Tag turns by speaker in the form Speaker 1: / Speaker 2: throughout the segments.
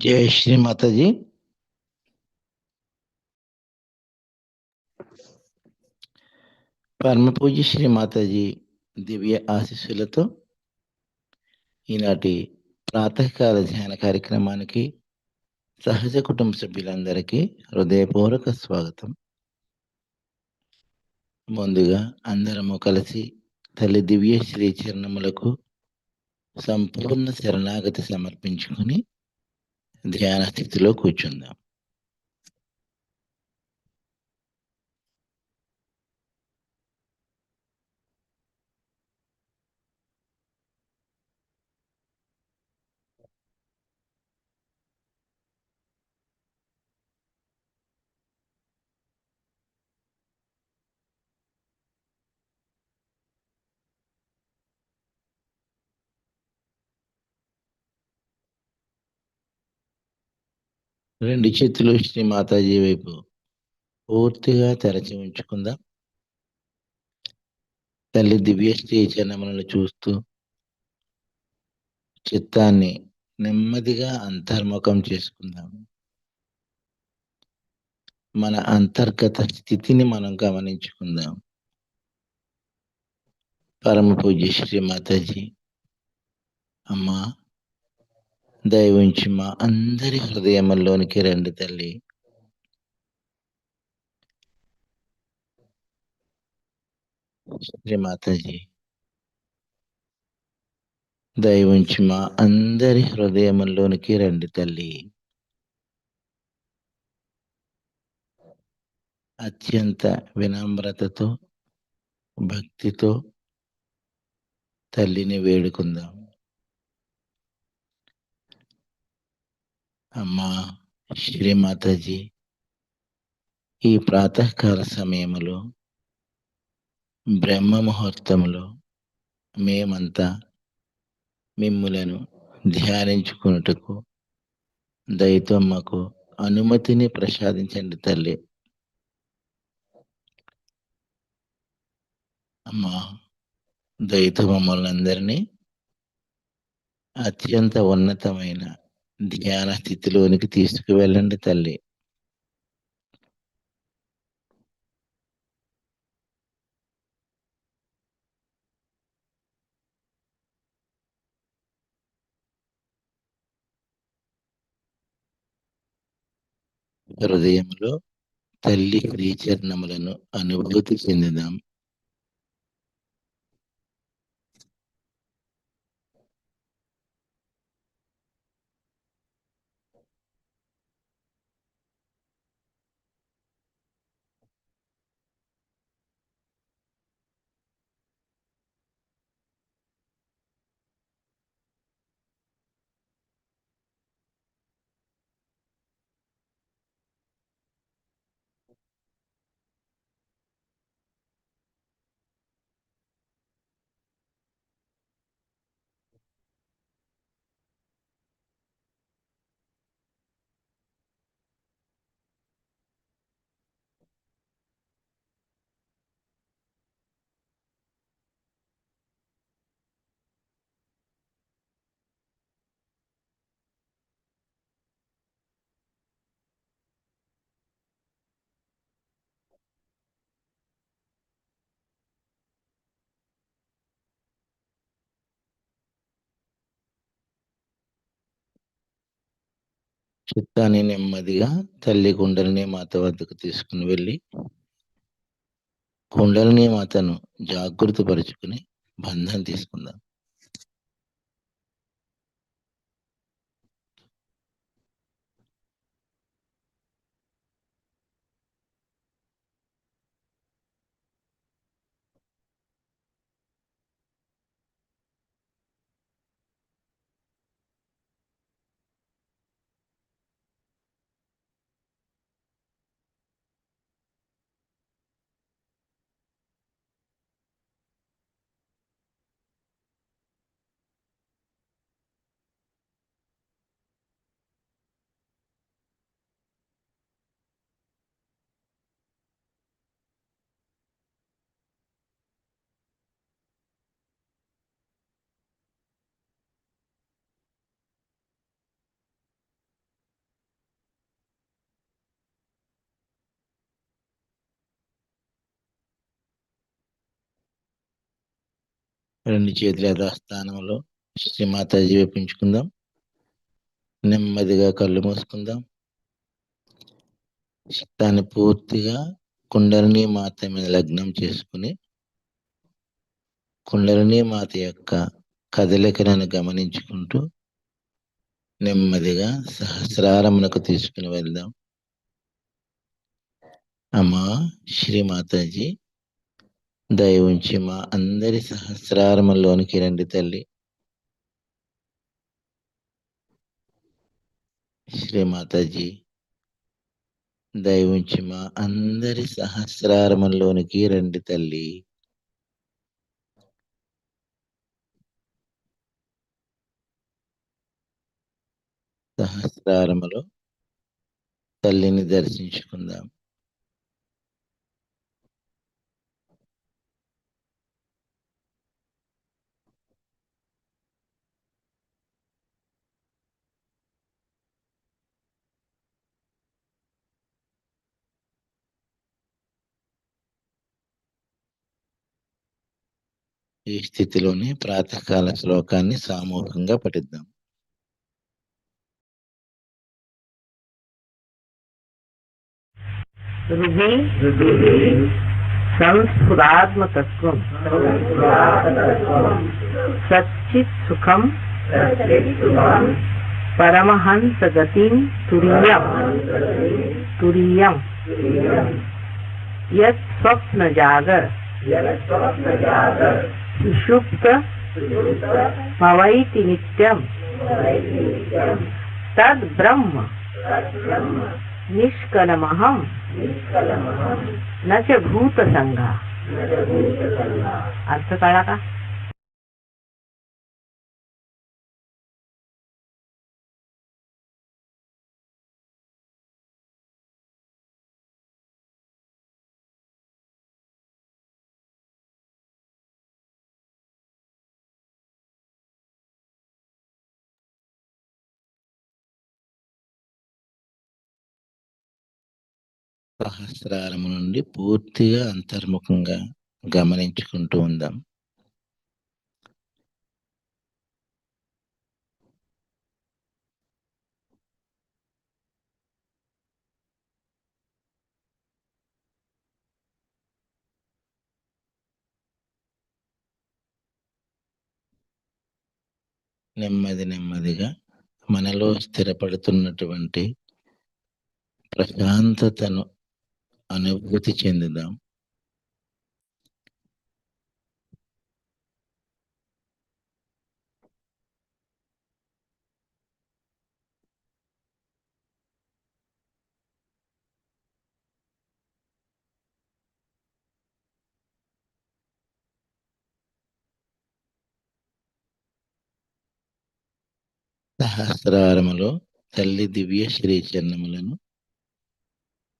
Speaker 1: జై శ్రీ మాతాజీ. పరమ పూజ్య శ్రీ మాతాజీ దివ్య ఆశీస్సులతో ఈనాటి ప్రాతకాల ధ్యాన కార్యక్రమానికి సహజ కుటుంబ సభ్యులందరికీ హృదయపూర్వక స్వాగతం. ముందుగా అందరము కలిసి తల్లి దివ్య శ్రీ చరణములకు సంపూర్ణ శరణాగతి సమర్పించుకుని ధ్యాన స్థితిలో కూర్చుందాం. రెండు చేతులు శ్రీ మాతాజీ వైపు పూర్తిగా తెరచి ఉంచుకుందాం. తల్లి దివ్య శ్రీ చరణములను చూస్తూ చిత్తాన్ని నెమ్మదిగా అంతర్ముఖం చేసుకుందాం. మన అంతర్గత స్థితిని మనం గమనించుకుందాం. పరమ పూజ్య శ్రీ మాతాజీ అమ్మా, దయవుంచి మా అందరి హృదయముల్లోనికి రండి తల్లి. శ్రీ మాతాజీ దయవుంచి మా అందరి హృదయముల్లోనికి రండి తల్లి. అత్యంత వినమ్రతతో భక్తితో తల్లిని వేడుకుందాం. అమ్మా శ్రీ మాతాజీ, ఈ ప్రాతకాల సమయములో బ్రహ్మ ముహూర్తములో మేమంతా మిమ్ములను ధ్యానించుకున్నటకు దయతో మాకు అనుమతిని ప్రసాదించండి తల్లి. అమ్మా, దయతో మమ్మల్ని అందరినీ అత్యంత ఉన్నతమైన ధ్యాన స్థితిలోనికి తీసుకువెళ్ళండి తల్లి. హృదయంలో తల్లి శ్రీచరణములను అనుభూతి చెందుదాం. చిత్తాన్ని నెమ్మదిగా తల్లి కుండలిని మాత వద్దకు తీసుకుని వెళ్ళి కుండలిని మాతను జాగృత పరుచుకుని బంధం తీసుకుందాం. రెండు చేతుల యథాస్థానంలో శ్రీమాతాజీ వేపించుకుందాం. నెమ్మదిగా కళ్ళు మూసుకుందాం. చిత్తాన్ని పూర్తిగా కుండలిని మాత మీద లగ్నం చేసుకుని కుండలిని మాత యొక్క కదలికలను గమనించుకుంటూ నెమ్మదిగా సహస్రారమునకు తీసుకుని వెళ్దాం. అమ్మా శ్రీమాతాజీ, దయ ఉంచి మా అందరి సహస్రారములోనికి రండి తల్లి. శ్రీమాతాజీ, దయ ఉంచి మా అందరి సహస్రారములోనికి రండి తల్లి. సహస్రారములో తల్లిని దర్శించుకుందాం. ఈ స్థితిలోనే ప్రాతకాల శ్లోకాన్ని సామూహికంగా పఠిద్దాం.
Speaker 2: సంస్ఫురాత్మతత్వం సచ్చిత్ సుఖం పరమహంస గతిం తురీయం యత్ స్వప్న జాగర సుషుప్త భవైతి నిత్యం తద్ బ్రహ్మ నిష్కలమహం न च भूत संगा. अर्थ कळला का?
Speaker 1: సహస్రారము నుండి పూర్తిగా అంతర్ముఖంగా గమనించుకుంటూ ఉందాం. నెమ్మదిగా మనలో స్థిరపడుతున్నటువంటి ప్రశాంతతను అనుభూతి చెందుదాం. సహస్రారములో తల్లి దివ్య శ్రీచరణములను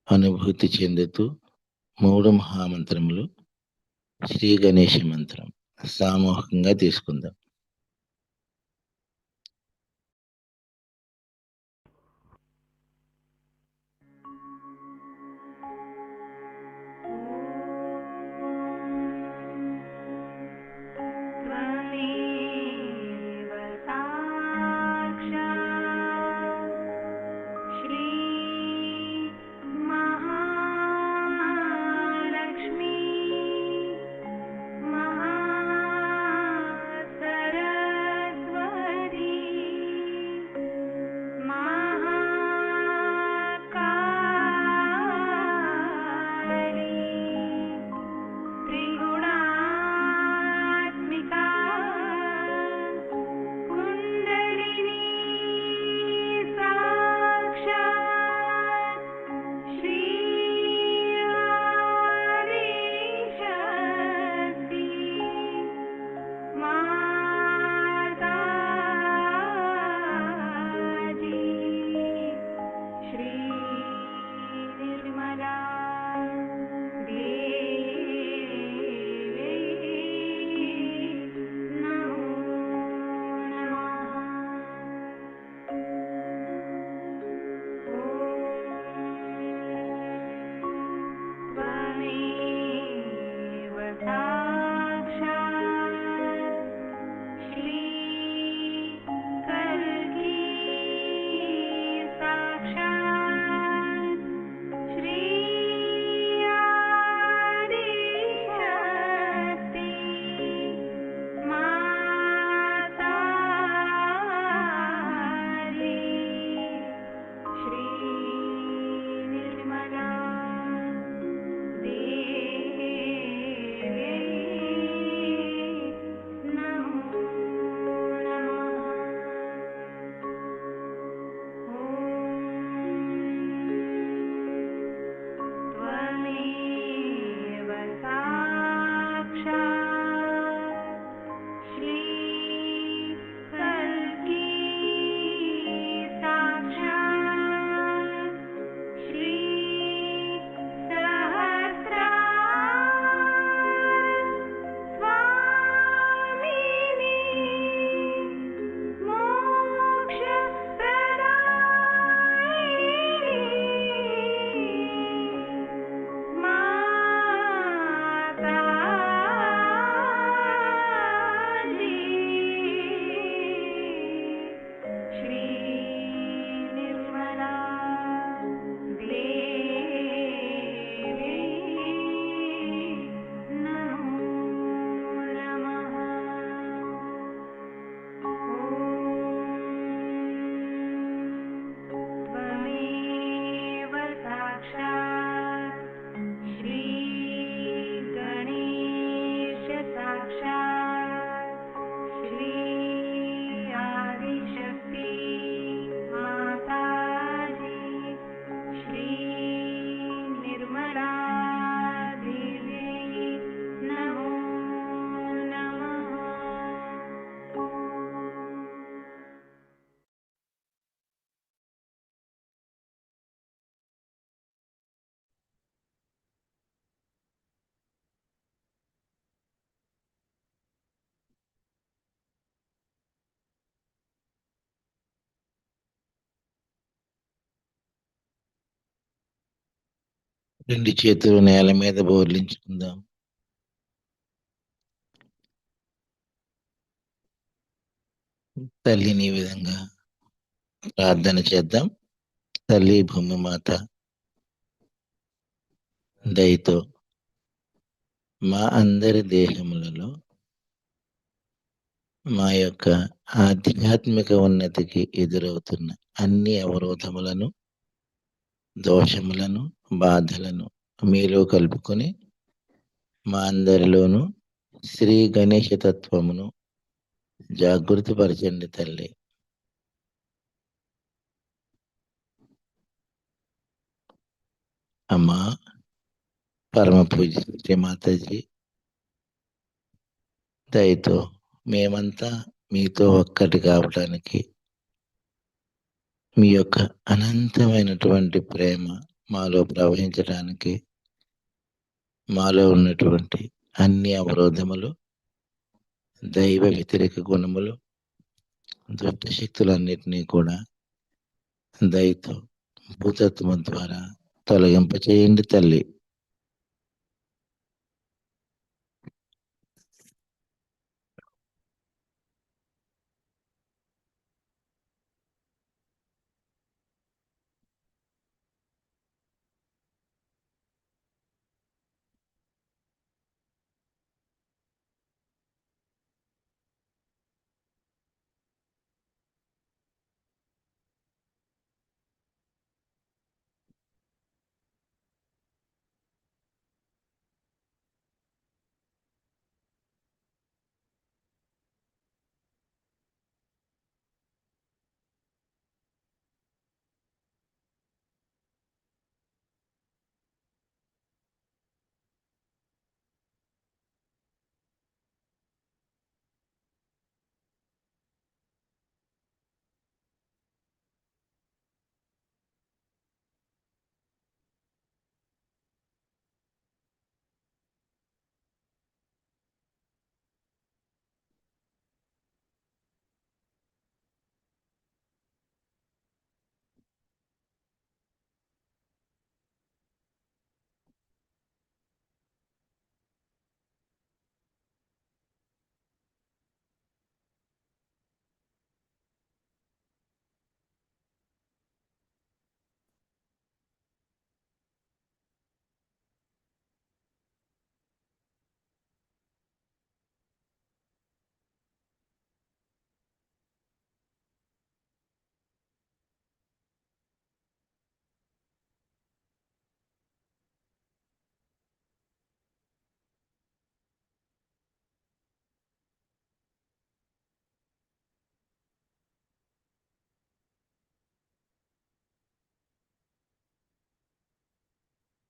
Speaker 1: అనుభూతి చెందుతూ 3 మహామంత్రములు శ్రీ గణేష మంత్రం సామూహికంగా తీసుకుందాం. రెండు చేతులు నేల మీద బోర్లించుకుందాం. తల్లిని ఈ విధంగా ప్రార్థన చేద్దాం. తల్లి భూమి మాత, దయతో మా అందరి దేహములలో మా యొక్క ఆధ్యాత్మిక ఉన్నతికి ఎదురవుతున్న అన్ని అవరోధములను, దోషములను, బాధలను మీలో కలుపుకొని మా అందరిలోనూ శ్రీ గణేష తత్వమును జాగృతిపరచండి తల్లి. అమ్మా, పరమ పూజ శ్రీ మాతాజీ, దయతో మేమంతా మీతో ఒక్కటి కావటానికి మీ యొక్క అనంతమైనటువంటి ప్రేమ మాలో ప్రవహించడానికి, మాలో ఉన్నటువంటి అన్ని అవరోధములు, దైవ వ్యతిరేక గుణములు, దుష్ట శక్తులన్నిటినీ కూడా దయతో భూతత్వం ద్వారా తొలగింపచేయండి తల్లి.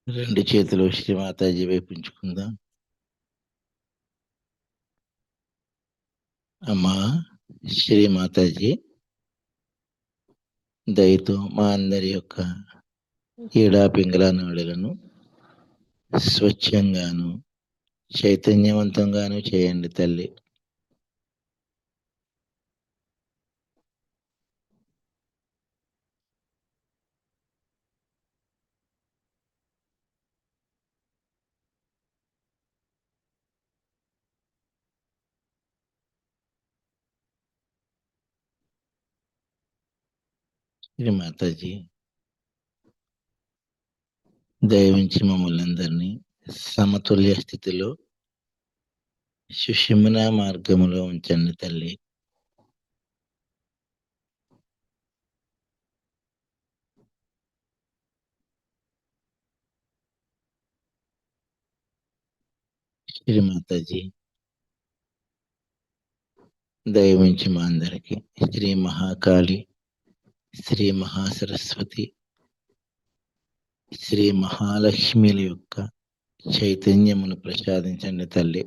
Speaker 1: రెండు చేతులు శ్రీ మాతాజీ వైపు ఉంచుకుందాం. అమ్మా, శ్రీ మాతాజీ, దయతో మా అందరి యొక్క ఈడా పింగళ నాడులను స్వచ్ఛంగాను చైతన్యవంతంగాను చేయండి తల్లి. శ్రీ మాతాజీ, దయవించి మమ్మల్ని అందరినీ సమతుల్య స్థితిలో సుషుమ్నా మార్గములో ఉంచండి తల్లి. శ్రీ మాతాజీ, దయవించి మా అందరికి శ్రీ మహాకాళి, శ్రీ మహాసరస్వతి, శ్రీ మహాలక్ష్మిల యొక్క చైతన్యమును ప్రసాదించండి తల్లి.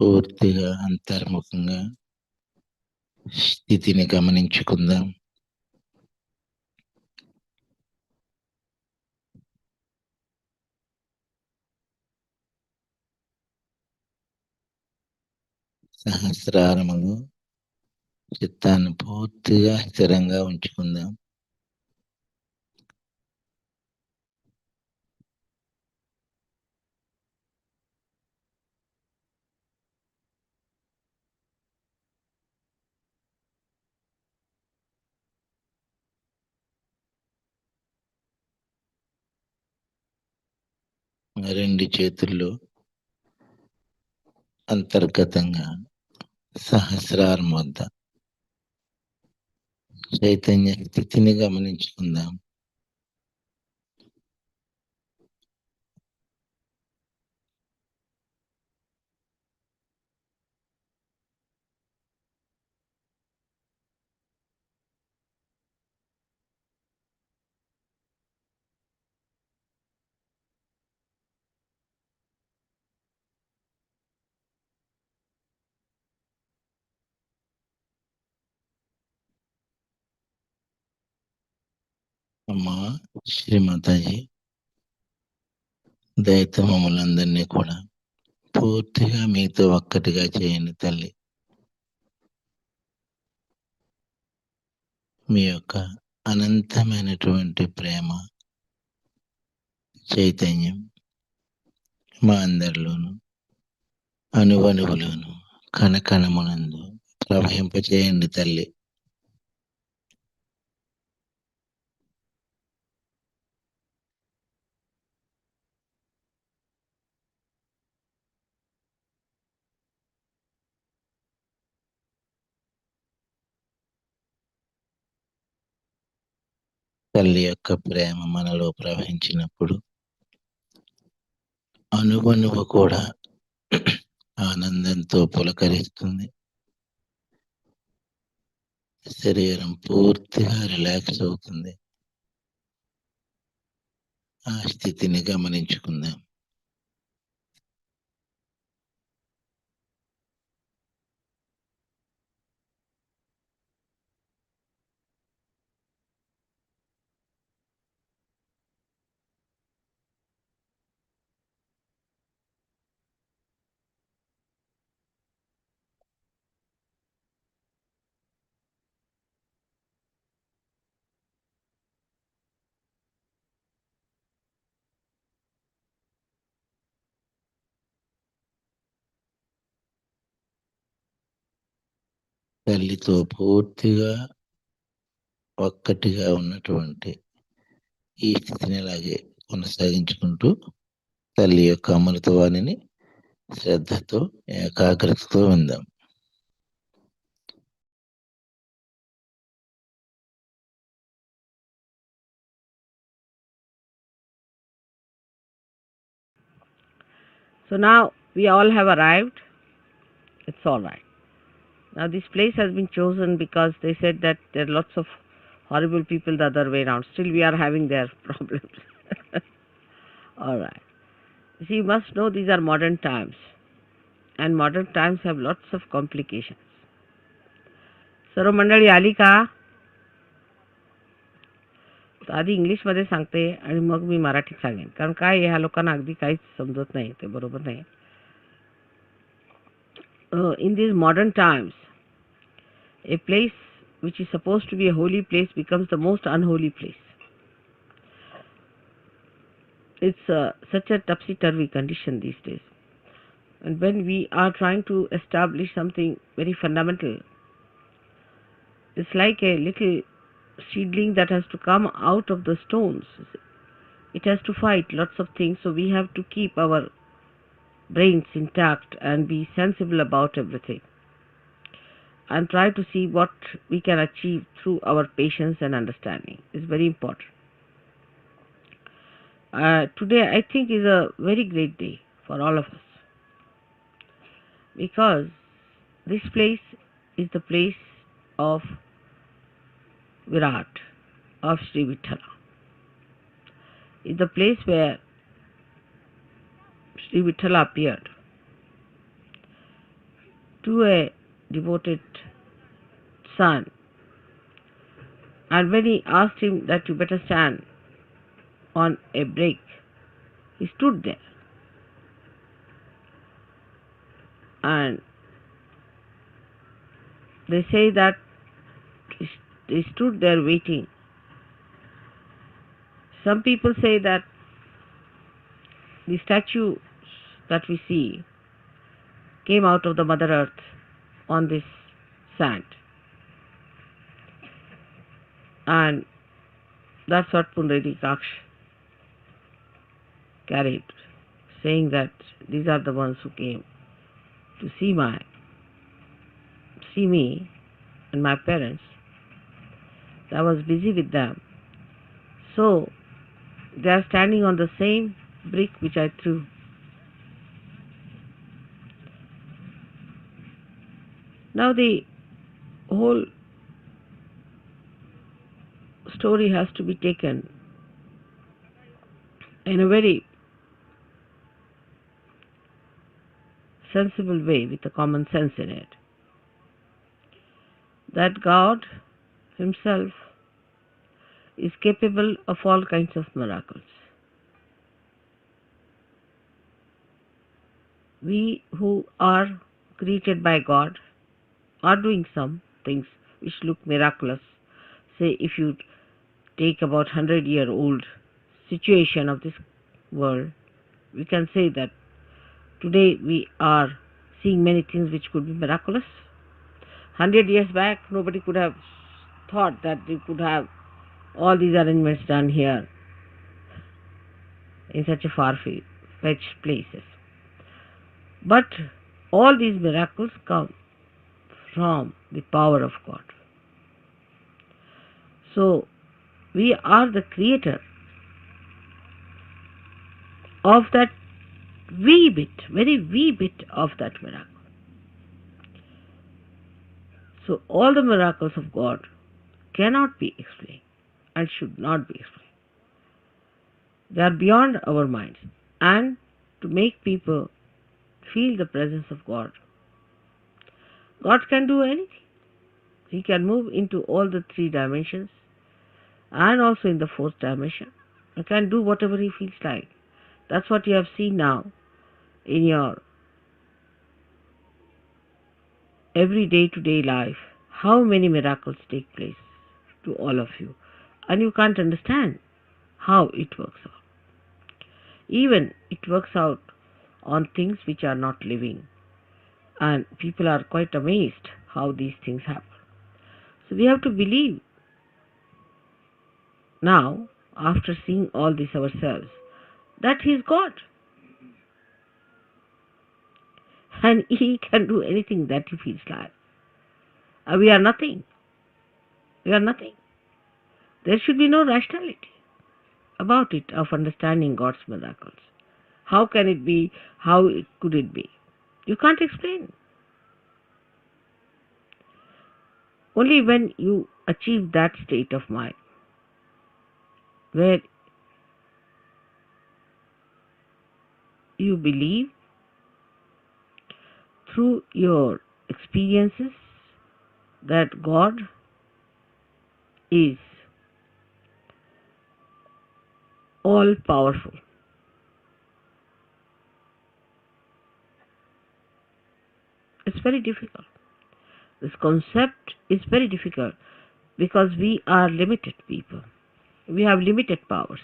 Speaker 1: పూర్తిగా అంతర్ముఖంగా స్థితిని గమనించుకుందాం. సహస్రారములు చిత్తాన్ని పూర్తిగా స్థిరంగా ఉంచుకుందాం. రెండు చేతుల్లో అంతర్గతంగా సహస్రారం వద్ద చైతన్య స్థితిని గమనించుకుందాం. అమ్మా శ్రీమాతాజీ, దయతో మమ్మల్ని అందరినీ కూడా పూర్తిగా మీతో ఒక్కటిగా చేయండి తల్లి. మీ యొక్క అనంతమైనటువంటి ప్రేమ చైతన్యం మా అందరిలోను అణువణువులోను కణకణమునందు ప్రవహింపచేయండి తల్లి. తల్లి యొక్క ప్రేమ మనలో ప్రవహించినప్పుడు అణువణువు కూడా ఆనందంతో పులకరిస్తుంది. శరీరం పూర్తిగా రిలాక్స్ అవుతుంది. ఆ స్థితిని గమనించుకుందాం. తల్లితో పూర్తిగా ఒక్కటిగా ఉన్నటువంటి ఈ స్థితిని అలాగే కొనసాగించుకుంటూ తల్లి యొక్క అమృతవాణిని శ్రద్ధతో ఏకాగ్రతతో విందాం.
Speaker 2: So now we all have arrived. It's all right. Now this place has been chosen because they said that there are lots of horrible people the other way around. Still we are having their problems. All right. See, you must know these are modern times. And modern times have lots of complications. सर्व मंडळी आली का? तर आधी इंग्लिशमध्ये सांगते आणि मग मी मराठीत सांगेन, कारण काय ह्या लोकांना अगदी काहीच समजत नाही, ते बरोबर नाही. In these modern times, a place which is supposed to be a holy place becomes the most unholy place. It's such a topsy-turvy condition these days. And when we are trying to establish something very fundamental, it's like a little seedling that has to come out of the stones. It has to fight lots of things, so we have to keep our brains intact and be sensible about everything and try to see what we can achieve through our patience and understanding. Is very important. Today I think is a very great day for all of us, because this place is the place of Virat, of Shri Vithala. It's the place where Shri Vithala appeared. to a devoted son. And when he asked him that you better stand on a brick, he stood there. And they say that they stood there waiting. Some people say that the statues that we see came out of the Mother Earth on this sand. And that's what Pundaridikaksh carried, saying that these are the ones who came to see me and my parents. I was busy with them. So they are standing on the same brick which I threw. Now the whole story has to be taken in a very sensible way with a common sense in it. That God Himself is capable of all kinds of miracles. We who are created by God are doing some things which look miraculous. Say, if you take about 100-year-old situation of this world, we can say that today we are seeing many things which could be miraculous. 100 years back, nobody could have thought that they could have all these arrangements done here in such a far-fetched places. But all these miracles come from the power of God. So, we are the creator of that wee bit, very wee bit of that miracle. So, all the miracles of God cannot be explained and should not be explained. They are beyond our minds. And to make people feel the presence of God, God can do anything. He can move into all the 3 dimensions and also in the 4th dimension. He can do whatever He feels like. That's what you have seen now in your every day-to-day life. How many miracles take place to all of you. And you can't understand how it works out. Even it works out on things which are not living. And people are quite amazed how these things happen. So we have to believe now, after seeing all this ourselves, that He is God. And He can do anything that He feels like. We are nothing. We are nothing. There should be no rationality about it of understanding God's miracles. How can it be? How could it be? You can't explain. Only when you achieve that state of mind, where you believe through your experiences that God is all powerful. It's very difficult. This concept is very difficult because we are limited people. We have limited powers.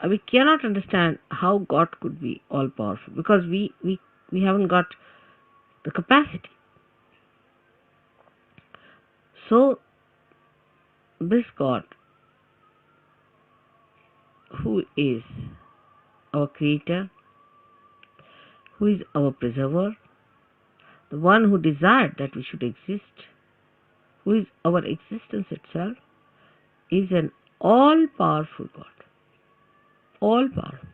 Speaker 2: We cannot understand how God could be all powerful because we haven't got the capacity. So, this God, who is our creator, who is our preserver, the one who desired that we should exist, who is our existence itself, is an all-powerful God. All-powerful.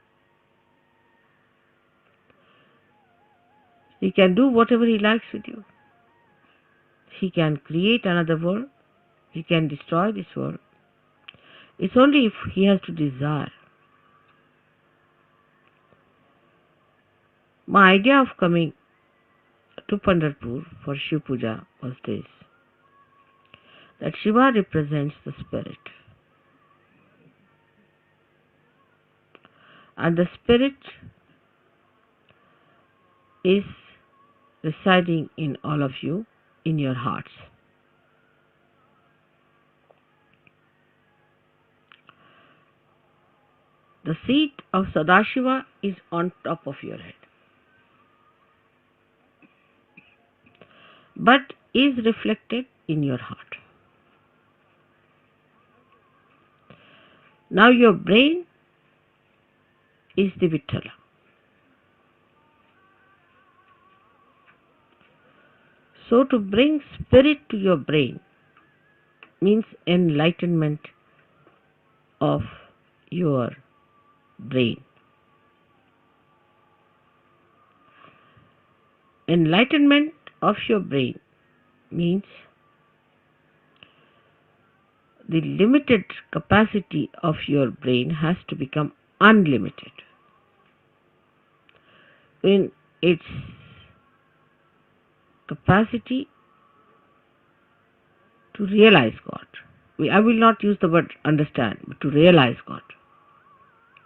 Speaker 2: He can do whatever He likes with you. He can create another world. He can destroy this world. It's only if He has to desire. My idea of coming to Pandharpur for Shiv Puja was this, that Shiva represents the spirit, and the spirit is residing in all of you, in your hearts. The seat of Sadashiva is on top of your head, but is reflected in your heart. Now your brain is the Vittala. So to bring spirit to your brain means enlightenment of your brain. Enlightenment of your brain means the limited capacity of your brain has to become unlimited in its capacity to realize God. I will not use the word understand, but to realize God.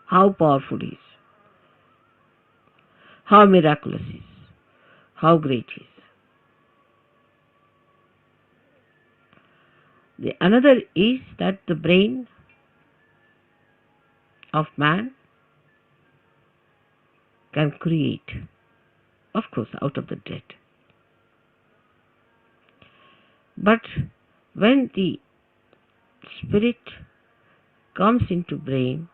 Speaker 2: How powerful He is, how miraculous He is, how great He is. The another is that the brain of man can create, of course, out of the dead. But when the spirit comes into brain,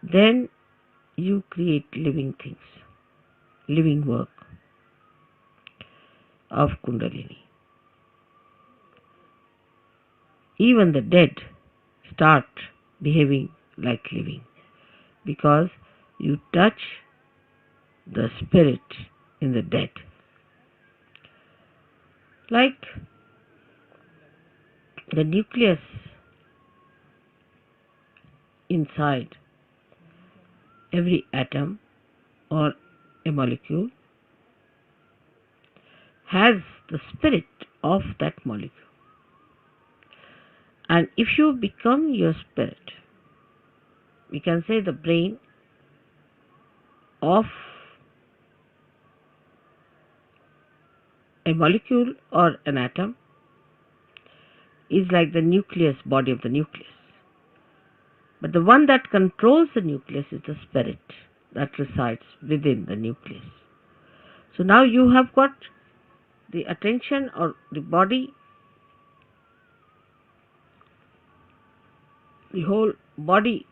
Speaker 2: then you create living things, living work of Kundalini. Even the dead start behaving like living because you touch the spirit in the dead. Like the nucleus inside every atom or a molecule has the spirit of that molecule. And if you become your spirit, we can say the brain of a molecule or an atom is like the nucleus, body of the nucleus. But the one that controls the nucleus is the spirit that resides within the nucleus. So now you have got the attention or the body, the whole body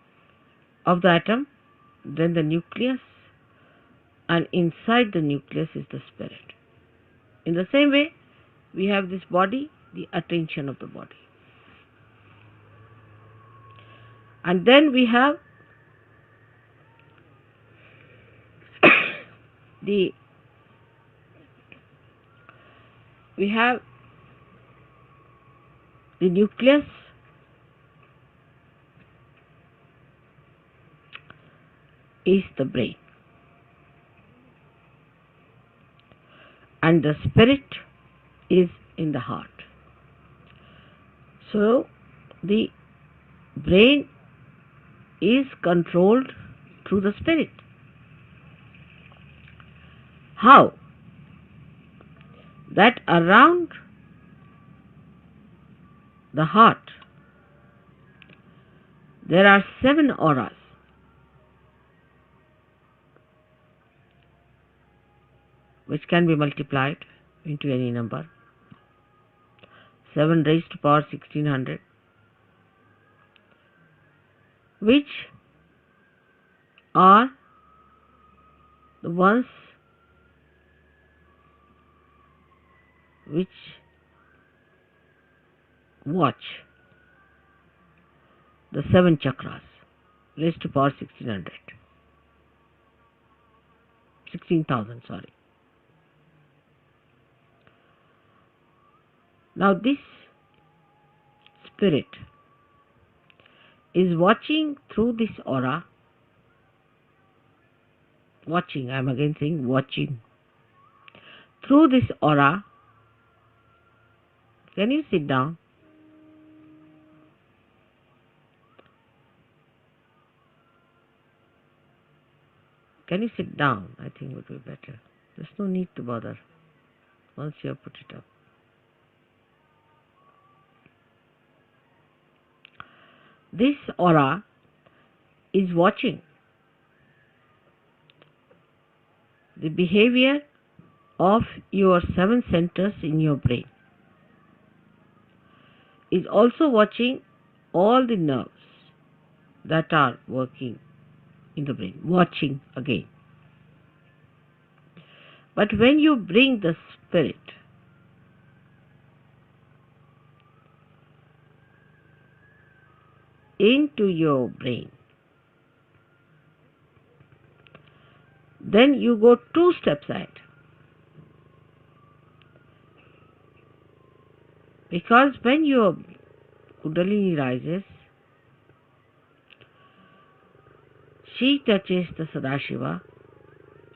Speaker 2: of the atom, then the nucleus, and inside the nucleus is the spirit. In the same way, we have this body, the attention of the body. And then we have the nucleus is the brain, and the spirit is in the heart. So the brain is controlled through the spirit. How? That around the heart there are 7 auras, which can be multiplied into any number. 7 raised to power 1600, which are the ones which watch the 7 chakras raised to power 16,000, sorry. Now this spirit is watching through this aura Watching, I'm again saying watching. Through this aura, can you sit down? Can you sit down? I think would be better. There's no need to bother once you have put it up. This aura is watching the behavior of your 7 centers in your brain. Is also watching all the nerves that are working in the brain. Watching again. But when you bring the spirit into your brain, then you go 2 steps ahead. Because when your Kundalini rises, she touches the Sadashiva,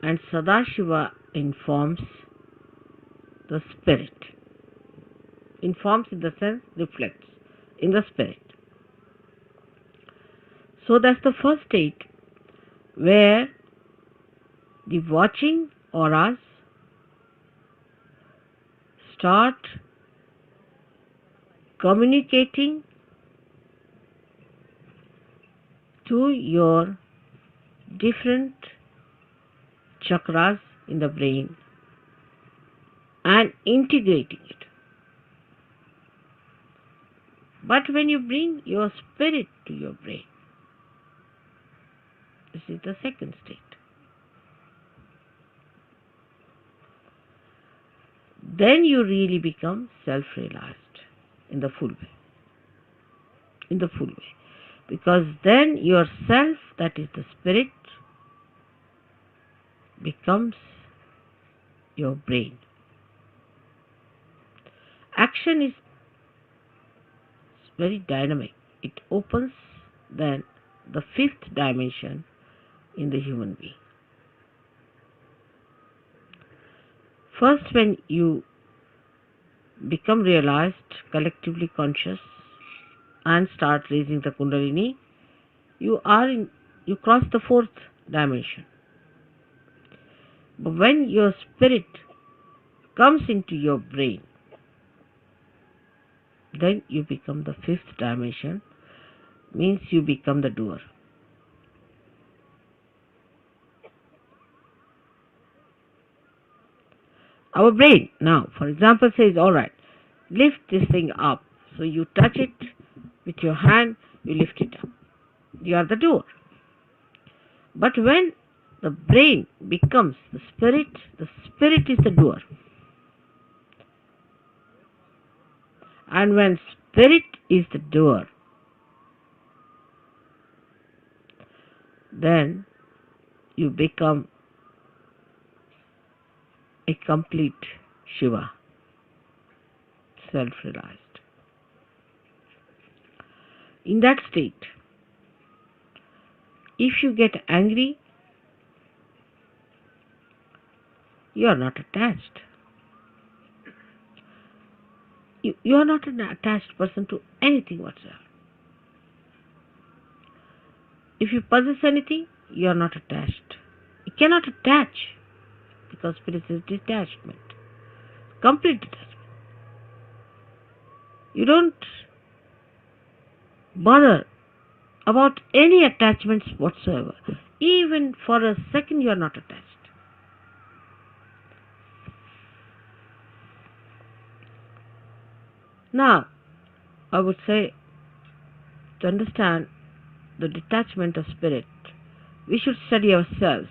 Speaker 2: and Sadashiva informs the spirit. Informs in the sense reflects in the spirit. So that's the first state where the watching auras start communicating to your different chakras in the brain and integrating it. But when you bring your spirit to your brain, this is the second state. Then you really become self-realized in the full way. In the full way. Because then yourself, that is the spirit, becomes your brain. Action is very dynamic. It opens then the 5th dimension in the human being. First, when you become realized, collectively conscious, and start raising the Kundalini, you cross the 4th dimension. But when your spirit comes into your brain, then you become the 5th dimension, means you become the doer. Our brain now, for example, says, all right, lift this thing up. So you touch it with your hand, you lift it up. You are the doer. But when the brain becomes the spirit is the doer. And when spirit is the doer, then you become a complete Shiva, self-realized. In that state, if you get angry, you are not attached. You are not an attached person to anything whatsoever. If you possess anything, you are not attached. You cannot attach because spirit is detachment, complete detachment. You don't bother about any attachments whatsoever. Even for a second, you are not attached. Now, I would say, to understand the detachment of spirit, we should study ourselves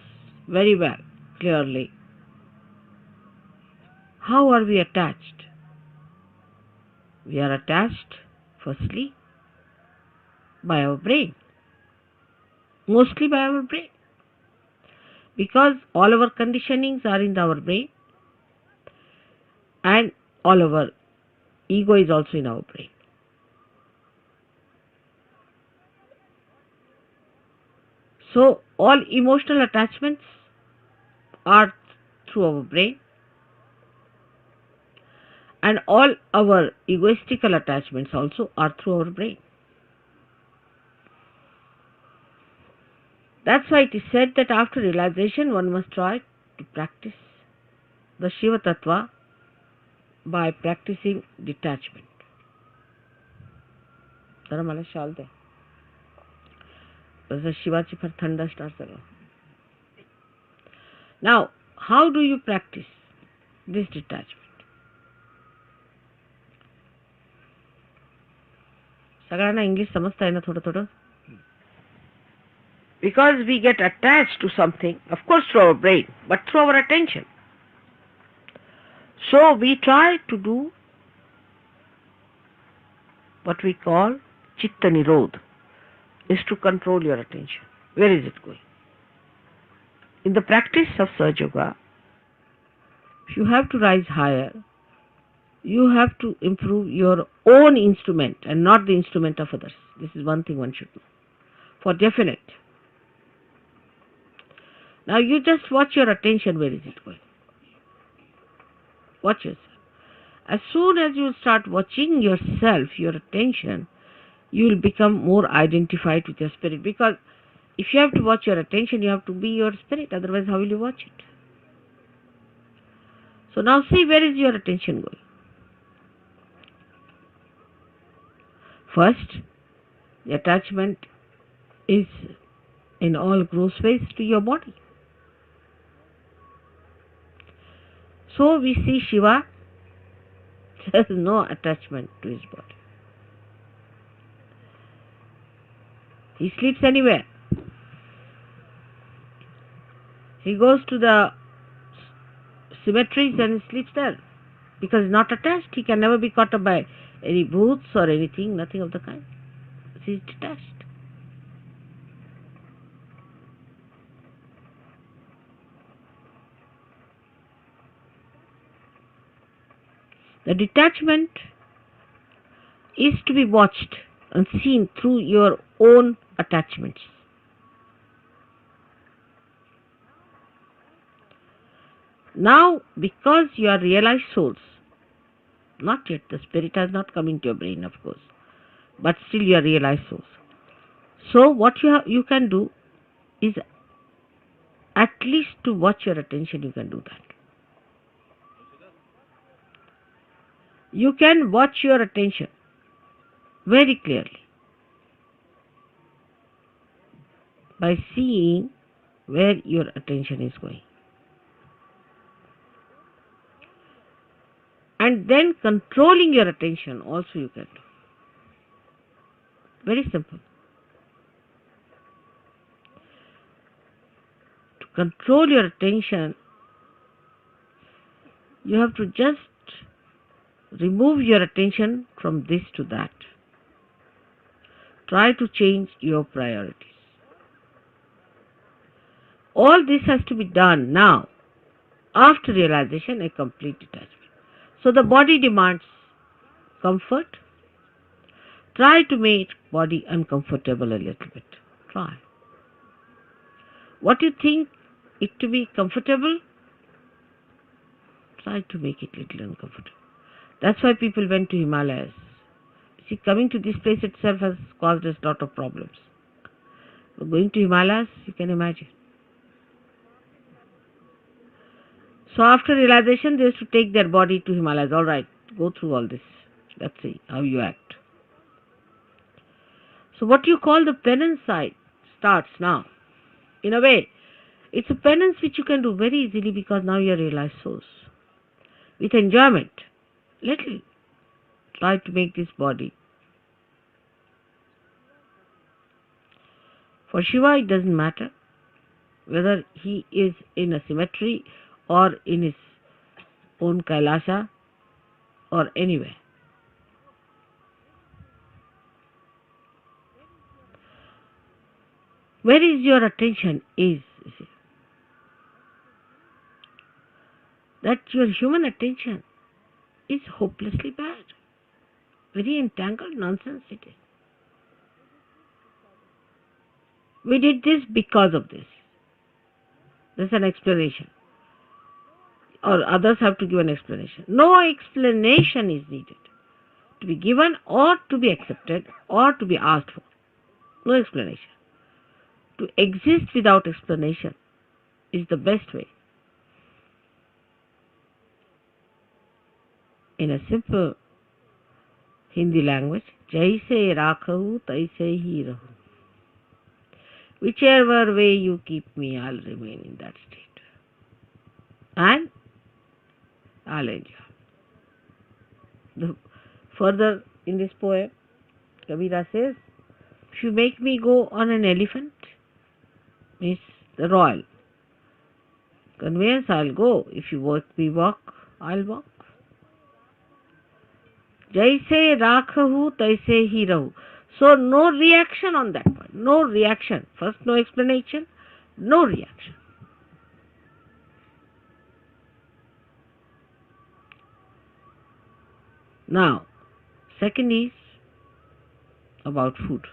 Speaker 2: very well, clearly. How are we attached? We are attached, firstly, by our brain. Mostly by our brain. Because all our conditionings are in our brain, and all our ego is also in our brain. So all emotional attachments are through our brain, and all our egoistical attachments also are through our brain. That's why it is said that after realization one must try to practice the Shiva Tattva by practicing detachment. जरा मला शाल दे. जसं शिवाची फार थंड असणार सगळं. Now, how do you practice this detachment? सगळ्यांना English समजता आहे ना थोडं थोडं? Because we get attached to something, of course through our brain, but through our attention. So we try to do what we call Chitta Nirodh, is to control your attention. Where is it going? In the practice of Sahaja Yoga, if you have to rise higher, you have to improve your own instrument and not the instrument of others. This is one thing one should know for definite. Now you just watch your attention, where is it going? Watch yourself. As soon as you start watching yourself, your attention, you will become more identified with your spirit, because if you have to watch your attention, you have to be your spirit, otherwise how will you watch it? So now see, where is your attention going? First, the attachment is in all gross ways to your body. So we see Shiva has no attachment to his body. He sleeps anywhere. He goes to the cemeteries and sleeps there, because he's not attached. He can never be caught up by any booths or anything, nothing of the kind. He's detached. The detachment is to be watched and seen through your own attachments. Now, because you are realized souls, not yet, the spirit has not come into your brain, of course, but still you are realized souls. So what you can do is at least to watch your attention. You can do that. You can watch your attention very clearly by seeing where your attention is going, and then controlling your attention also you can do. Very simple. To control your attention, you have to just remove your attention from this to that. Try to change your priorities. All this has to be done now, after realization, a complete detachment. So the body demands comfort. Try to make body uncomfortable a little bit. Try. What you think it to be comfortable, try to make it little uncomfortable. That's why people went to Himalayas. See, coming to this place itself has caused us a lot of problems. But going to Himalayas, you can imagine. So after realization, they used to take their body to Himalayas. All right, go through all this. Let's see how you act. So what you call the penance side starts now. In a way, it's a penance which you can do very easily, because now you are realized souls. With enjoyment, little, try to make this body. For Shiva, it doesn't matter whether he is in a cemetery or in his own Kailasa or anywhere. Where is your attention is, you see, that your human attention is hopelessly bad. Very entangled nonsense it is. We did this because of this. There's an explanation. or others have to give an explanation. No explanation is needed to be given or to be accepted or to be asked for. No explanation. To exist without explanation is the best way. In a simple Hindi language, jaise rakhahu taise hi rahu. Whichever way you keep me, I'll remain in that state. And I'll enjoy. Further in this poem, Kabira says, if you make me go on an elephant, means the royal conveyance, I'll go. If you make me walk, I'll walk. Jaise rakhahu taise hi rahu. So no reaction on that one. No reaction. First, no explanation. No reaction. Now, second is about food.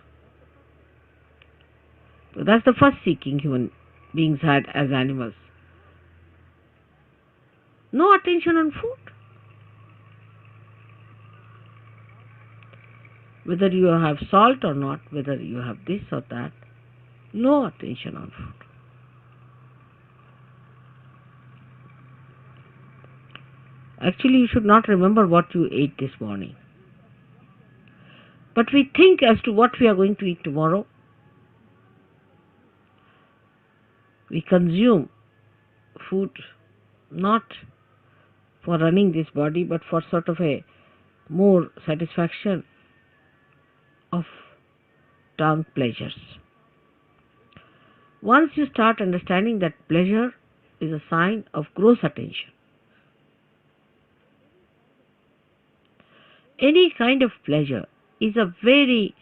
Speaker 2: So that's the first seeking human beings had as animals. No attention on food. Whether you have salt or not, whether you have this or that, no attention on food. Actually, you should not remember what you ate this morning. But we think as to what we are going to eat tomorrow. We consume food not for running this body, but for sort of a more satisfaction of tongue pleasures. Once you start understanding that pleasure is a sign of gross attention, any kind of pleasure is a very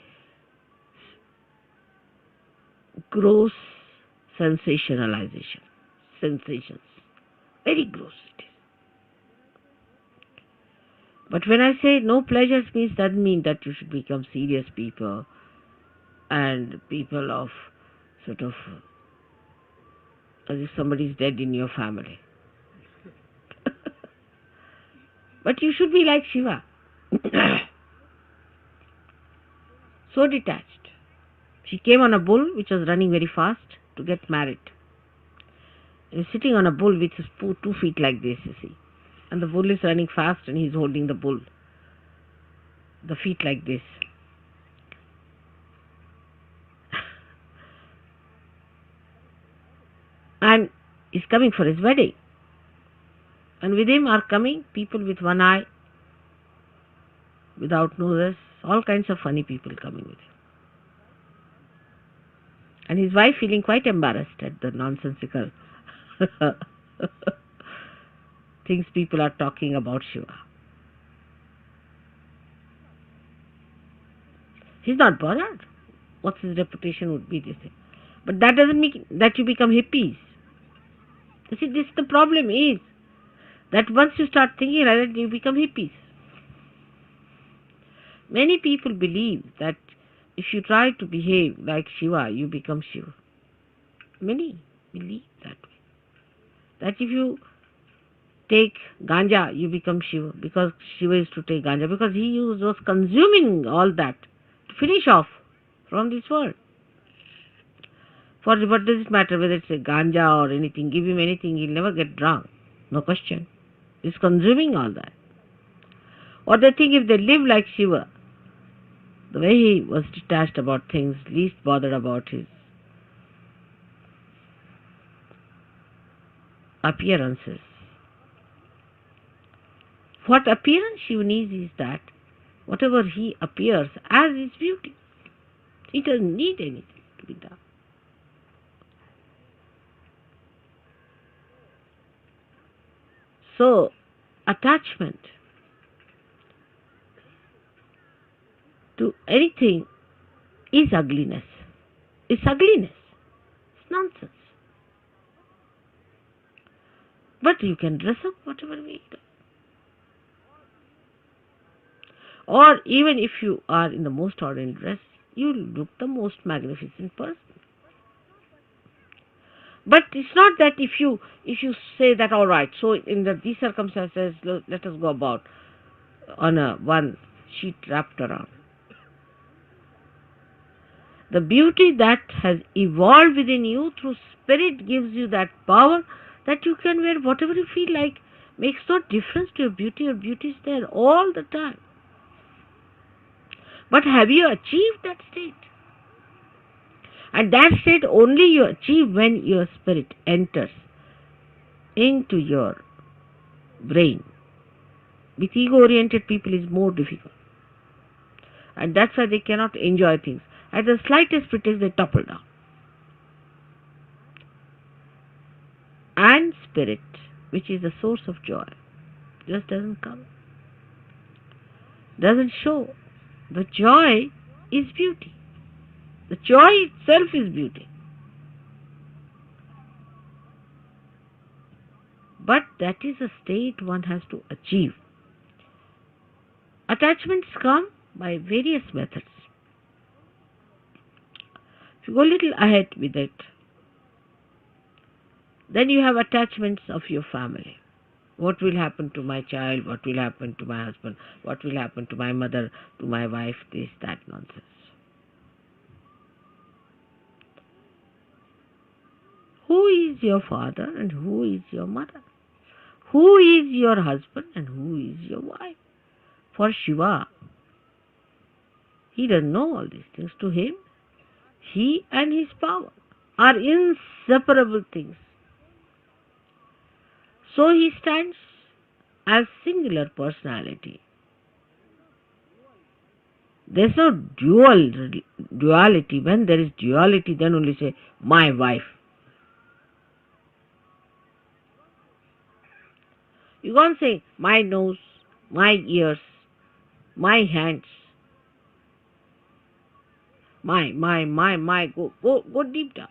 Speaker 2: gross sensationalization. Sensations. Very gross it is. But when I say no pleasures means, doesn't mean that you should become serious people and people of sort of as if somebody is dead in your family. But you should be like Shiva. So detached. She came on a bull which was running very fast to get married. He was sitting on a bull with his 2 feet like this, you see. And the bull is running fast and he's holding the bull. The feet like this. And he's coming for his wedding. And with him are coming people with one eye, without noses, all kinds of funny people coming with him. And his wife feeling quite embarrassed at the nonsensical things people are talking about Shiva. He's not bothered. What's his reputation would be, this thing. But that doesn't mean that you become hippies. You see, this the problem is that once you start thinking like that, you become hippies. Many people believe that if you try to behave like Shiva, you become Shiva. Many believe that way. That if you take ganja, you become Shiva, because Shiva is to take ganja, because he was consuming all that to finish off from this world. For what does it matter whether it's a ganja or anything? Give him anything, he'll never get drunk. No question. He's consuming all that. Or they think if they live like Shiva, the way he was detached about things, least bothered about his appearances. What appearance Shiva needs is that whatever he appears as is beauty. He doesn't need anything to be done. So, attachment to anything is ugliness. It's ugliness. It's nonsense. But you can dress up whatever way you do. Or even if you are in the most ordinary dress, you look the most magnificent person. But it's not that if you say that, all right, so in these circumstances, let us go about on a one sheet wrapped around. The beauty that has evolved within you through spirit gives you that power that you can wear whatever you feel like. Makes no difference to your beauty. Your beauty is there all the time. But have you achieved that state? And that state only you achieve when your spirit enters into your brain. With ego oriented people is more difficult. And that's why they cannot enjoy things. At the slightest pretext they topple down. And spirit, which is the source of joy, just doesn't come, doesn't show. The joy is beauty. The joy itself is beauty. But that is a state one has to achieve. Attachments come by various methods. If you go a little ahead with it, then you have attachments of your family. What will happen to my child? What will happen to my husband? What will happen to my mother, to my wife? This, that nonsense. Who is your father and who is your mother? Who is your husband and who is your wife? For Shiva, he doesn't know all these things. To him, he and his power are inseparable things. So he stands as singular personality. There's no duality. When there is duality, then only say, my wife. You can't say, my nose, my ears, my hands, my. Go deep down.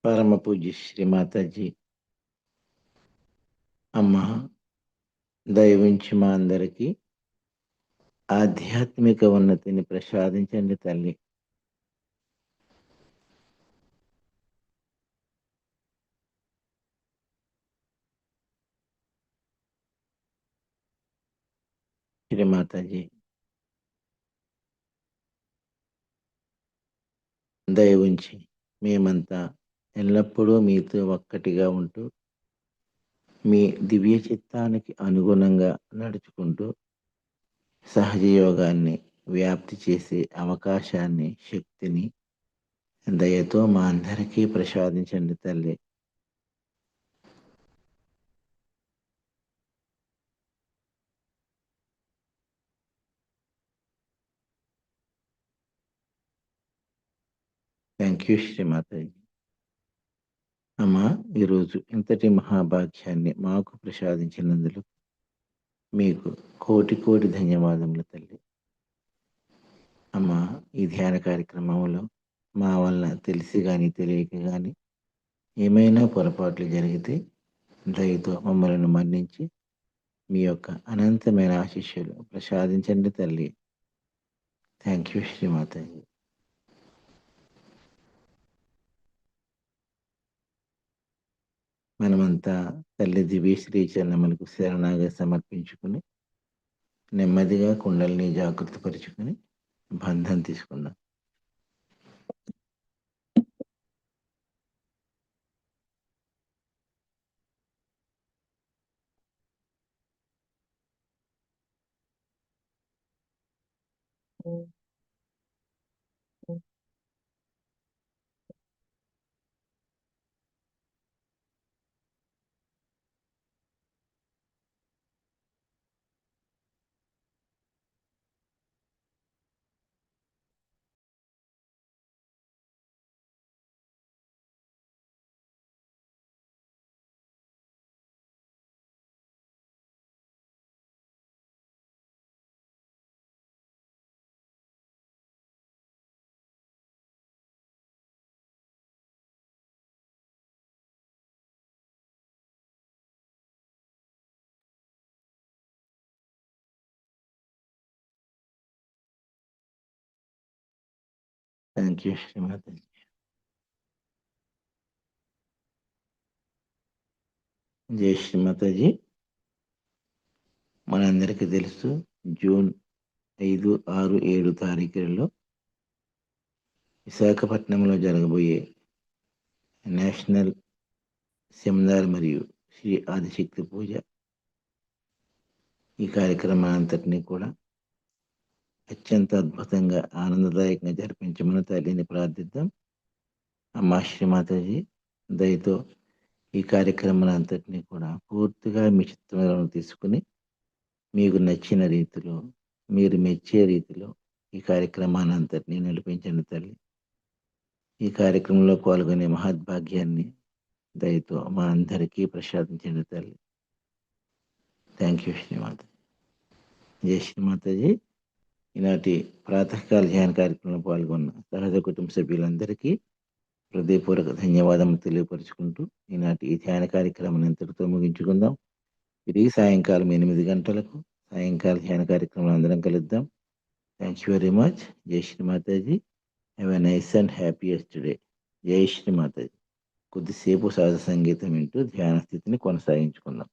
Speaker 1: పరమ పూజ్య శ్రీ మాతాజీ అమ్మ దయవించి మా అందరికీ ఆధ్యాత్మిక ఉన్నతిని ప్రసాదించండి తల్లి. శ్రీ మాతాజీ దయవుంచి మేమంతా ఎల్లప్పుడూ మీతో ఒక్కటిగా ఉంటూ మీ దివ్య చిత్తానికి అనుగుణంగా నడుచుకుంటూ సహజ యోగాన్ని వ్యాప్తి చేసే అవకాశాన్ని, శక్తిని దయతో మా అందరికీ ప్రసాదించండి తల్లి. Thank you Shri Mataji. అమ్మా ఈరోజు ఇంతటి మహాభాగ్యాన్ని మాకు ప్రసాదించినందుకు మీకు కోటి కోటి ధన్యవాదములు తల్లి. అమ్మ ఈ ధ్యాన కార్యక్రమంలో మా వలన తెలిసి కానీ తెలియక కానీ ఏమైనా పొరపాట్లు జరిగితే దయతో మమ్మల్ని మన్నించి మీ యొక్క అనంతమైన ఆశీస్సులు ప్రసాదించండి తల్లి. Thank you Shri Mataji. మనమంతా తల్లి దివ్య శ్రీ చరణములకు శరణాగా సమర్పించుకుని నెమ్మదిగా కుండల్ని జాగృత పరుచుకుని బంధం తీసుకుందాం. Thank you Shri Mataji. జై శ్రీమాతాజీ. మనందరికీ తెలుసు జూన్ 5, 6, 7 తారీఖులలో విశాఖపట్నంలో జరగబోయే నేషనల్ సెమినార్ మరియు శ్రీ ఆదిశక్తి పూజ, ఈ కార్యక్రమాలంతటినీ కూడా అత్యంత అద్భుతంగా ఆనందదాయకంగా జరిపించమని తల్లిని ప్రార్థిద్దాం. అమ్మా శ్రీమాతాజీ దయతో ఈ కార్యక్రమాలంతటినీ కూడా పూర్తిగా మీ చిత్తంలో తీసుకుని మీకు నచ్చిన రీతిలో, మీరు మెచ్చే రీతిలో ఈ కార్యక్రమాన్ని అంతటినీ నడిపించండి తల్లి. ఈ కార్యక్రమంలో పాల్గొనే మహద్భాగ్యాన్ని దయతో మా అందరికీ ప్రసాదించండి తల్లి. Thank you Srimata. జై శ్రీమాతాజీ. ఈనాటి ప్రాతకాల ధ్యాన కార్యక్రమంలో పాల్గొన్న సహజ కుటుంబ సభ్యులందరికీ హృదయపూర్వక ధన్యవాదం తెలియపరుచుకుంటూ ఈనాటి ఈ ధ్యాన కార్యక్రమాన్ని ఇంతటితో ముగించుకుందాం. తిరిగి సాయంకాలం 8 గంటలకు సాయంకాల ధ్యాన కార్యక్రమంలో అందరం కలుద్దాం. Thank you very much. జై Shri Mataji. Have a nice and happiest day. జై శ్రీమాతాజీ. కొద్దిసేపు సహజ సంగీతం వింటూ ధ్యాన స్థితిని కొనసాగించుకుందాం.